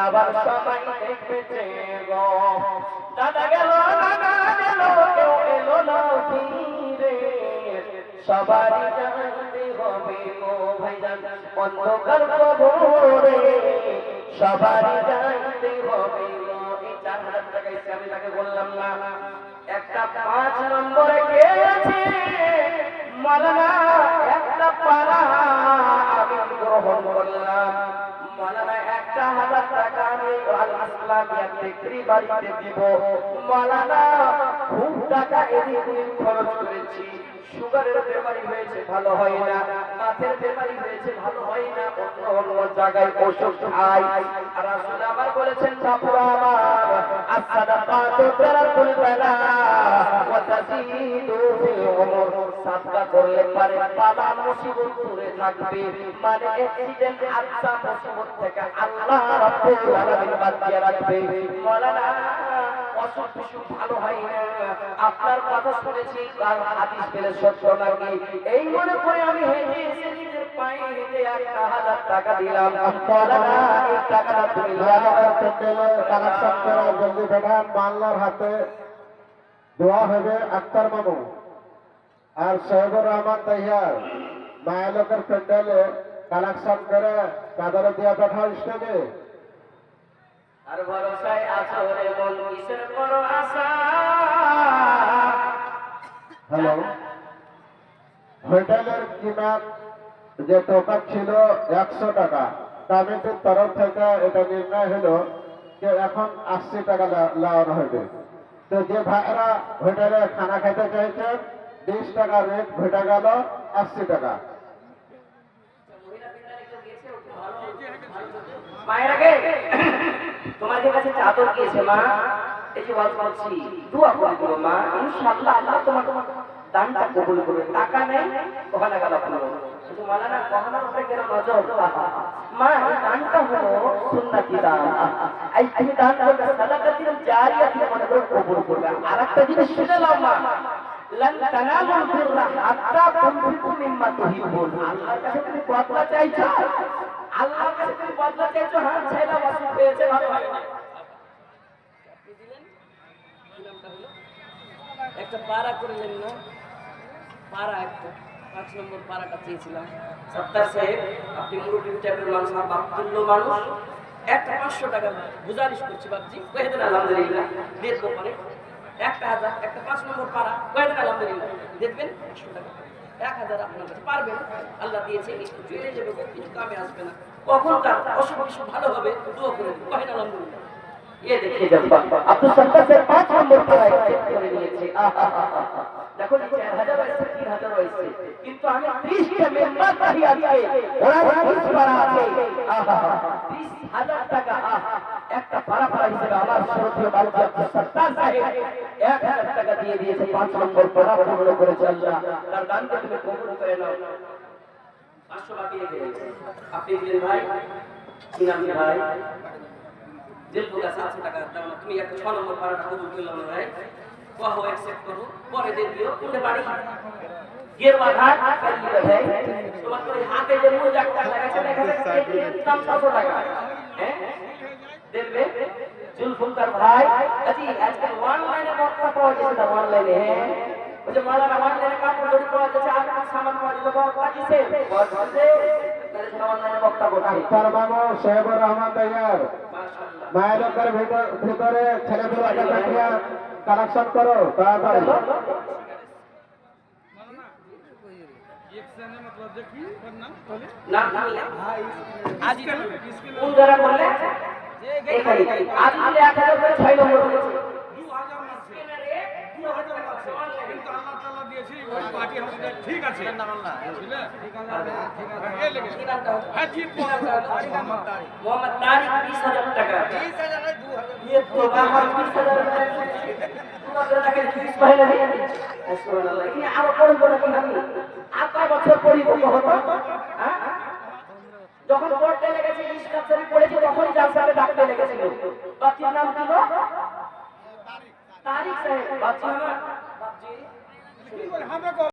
যাবার সময় দেখবে গো দাদা গেল নানা গেল কেউ এলো না ফিরে সবারই জানতে হবে গো ভাইজান অন্ধকার কবরে সবারই জানতে হবে গো। এই 4000 টাকা আমি তাকে বললাম না একটা 5 নম্বরে কে আছে মাওলানা একটা পারা আমি গ্রহণ করলাম মাওলানা 1000 টাকা আমি আল ইসলামিয়া বিক্রি বাড়িতে দিব মাওলানা খুব টাকা এদিকে খরচ করেছি সুগারের বেমারি হয়েছে ভালো হয় না মাথের বেমারি হয়েছে ভালো হয় না অন্য জায়গায় ওষুধ খাই আর রাসূল আমার বলেছেন বাবা আমার as-সাদাকাতু তারাকুল বালা ওয়া তাজিদু ফিল উমর সাদকা করলে পারে বালা মুসিবত দূরে থাকবে মানে অ্যাক্সিডেন্ট হাদসা মুসিবত থেকে আল্লাহ রাব্বুল আলামিন বাঁচিয়ে রাখবে মাওলানা অসুখ বিসুখ ভালো হয় না আপনার কথা শুনেছি কাল হাদিস পেলে সত্য নাকি এই মনে করে আমি হেঁটে এসে নিজের পায়ে হেঁটে 1000 টাকা দিলাম মাওলানা এই টাকাটা তুমি লাগাবার পেলে কালেকশন করা জলদি দেখান মাল্লার হাতে দোয়া হবে আক্তার মামু আর শহীদুর রহমান তৈয়ার মায়ালকের প্যান্ডেলে কালেকশন করে কাদারে দিয়া পাঠাও স্টেজে আর ভরসায় আছো রে মন কিসের বড় আশা। হ্যালো হোটেলের কিমাত যে টোকা ছিল 100 টাকা কমিটির তরফ থেকে এটা নির্ণয় হলো যে এখন 80 টাকা লাগানো হবে তো যে ভাইরা হোটেলে খানা খেতে চাইছেন 20 টাকা রেট ঘটে গেল 80 টাকা। মায়ের আগে তোমাদের কাছে চাদর গিয়েছে মা এই যে ওয়াজ করছি দোয়া করে দিও মা ইনশাআল্লাহ আল্লাহ তোমার দানটা কবুল করবে টাকা নেই ওখানে গেল আপনার কিন্তু মাওলানা কখনোর উপরে কেন নজর মা এই দানটা হলো সুন্নতি দান এই দান করলে সাদাকাতুল জারিয়াতি মনে করে কবুল করবে আরেকটা জিনিস শুনে নাও মা লান তানালুল বিররা হাত্তা তুনফিকু মিম্মা তুহিব্বুন আল্লাহর কাছে তুমি বদলা চাইছো আল্লাহর কাছে তুমি বদলা চাইছো হ্যাঁ ছেলে ওয়াসি পেয়েছে ভালো হয় না আপনি দিলেন কি নামটা হলো একটা পারা করলেন না পারা একটা 5 নম্বর পারাটা চেয়েছিলাম সত্তার সাহেব আপনি মুরুবি টাইপের মানুষ না বাপতুল্য মানুষ একটা 500 টাকা গুজারিশ করছি বাপজি কই দেন আলহামদুলিল্লাহ দিয়ে দেব পারে 1000 একটা 5 নম্বর পারা কই দেন আলহামদুলিল্লাহ দেখবেন 100 টাকা 1000 আপনার কাছে পারবেন আল্লাহ দিয়েছে একটু চলে যাবে কিছু কামে আসবে না কখন তার অসুখ বিসুখ ভালো হবে দোয়া করে কই দেন আলহামদুলিল্লাহ ये देखिए जज्बा अब तो 70 से 5 नंबर पर एक्सेप्ट করে নিয়েছে দেখো 4000 হইছে 3000 হইছে কিন্তু আমি 30 টা মেম্বার তাহি আছে ওরা 30 পারা আছে 30000 টাকা একটা পারা পারা হিসেবে আমার শ্রদ্ধেয় বালক আব্দুল সত্তার সাহেব 1000 টাকা দিয়ে দিয়েছে 5 নম্বর পড়া পূর্ণ করেছে আল্লাহ তার দানকে তুমি কবুল করে নাও 500 বাকি রেখে দিয়েছে আপনি দিলেন ভাই কি নাম ভাই दिल को 700 টাকা দাও না তুমি একটা 6 নম্বর পারাটা কবুল করলাম না ভাই কহো অ্যাকসেপ্ট করো পরে দিয়ে দিও তুমি বাড়ি গিয়ে বাধা কালি ভাই তোমার করে হাতে যে মুজাকটা লাগাছে দেখা যাচ্ছে দাম 600 টাকা হ্যাঁ দেখবে জুলফুলকার ভাই আজি আজকে অনলাইনে মক্কা পাওয়া যাচ্ছে অনলাইনে হ্যাঁ ওই যে মালানা অনলাইনে কাপড় জড়ি পাওয়া যাচ্ছে আর কিছু সামান পাওয়া যাচ্ছে বড় কিসে বড় আক্তার মামু শহীদুর রহমান তৈয়ার মায়ালকের ভিতরে ছেলেগুলোকে পাঠিয়ে কালেকশন করো তাড়াতাড়ি ঠিক আছে মোহাম্মদ তারিক 20000 টাকা 20000 ये तो बाहर 20000 টাকা 20 পয়সা দিয়ে সুবহানাল্লাহ কি আর কোন কোন কি আমি আটা বছর পড়ি হতো হ্যাঁ যখন পড়তে লেগেছে ইসলামী পড়েছি তখন জালসাতে ডাকতে লেগেছিল বাচ্চার নাম কি গো তারিক সাহেব বাচ্চা আমার বাচ্চি